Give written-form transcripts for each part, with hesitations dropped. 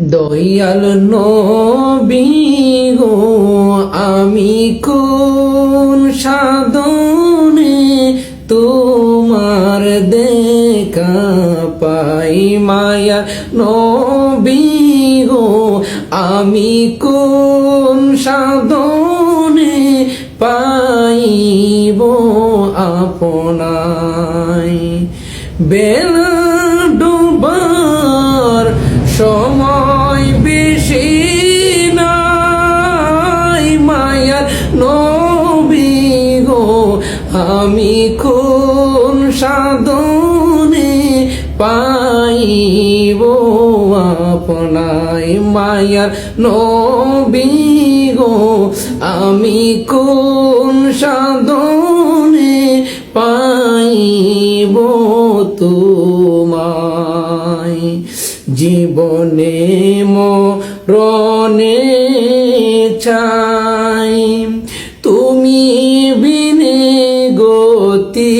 দয়াল নবী গো আমি কোন সাধনে তোমার দেখা পাই মায়া নবী গো আমি কোন সাধনে পাইব আপনাই বেলা ডোবার সময় বেশি নাই মায়ার নবী গো আমি কোন সাধনে পাইব আপনাই মায়ার নবী গো আমি কোন সাধনে পাইব তোমায় জীবনে মরণে চাই তুমি বিনে গতি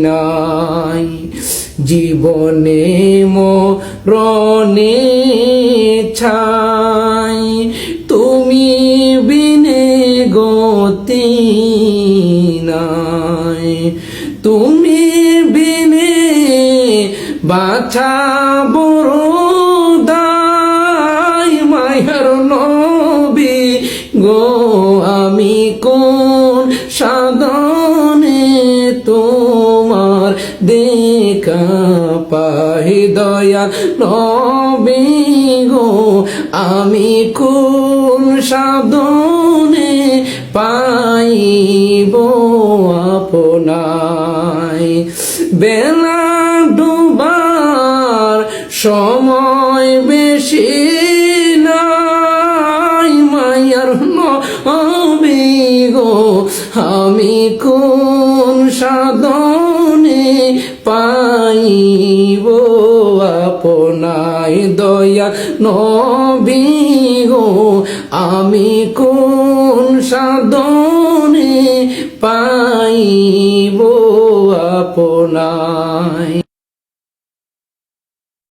নাই জীবনে মরণে চাই তুমি বিনে গতি নাই তুমি বিনে বাছা বড় দাই মায়ার নবী গো আমি কোন সাধনে তোমার দেখা পাই দয়াল নবী গো আমি কোন সাধনে পাইব আপনাই বেলা ডুবার সময় বেশি নাই মায়ার নবী গো আমি কোন সাধনে পাইব আপনাই দয়া নবী গো আমি কোন সাধনে পাইব আপনাই।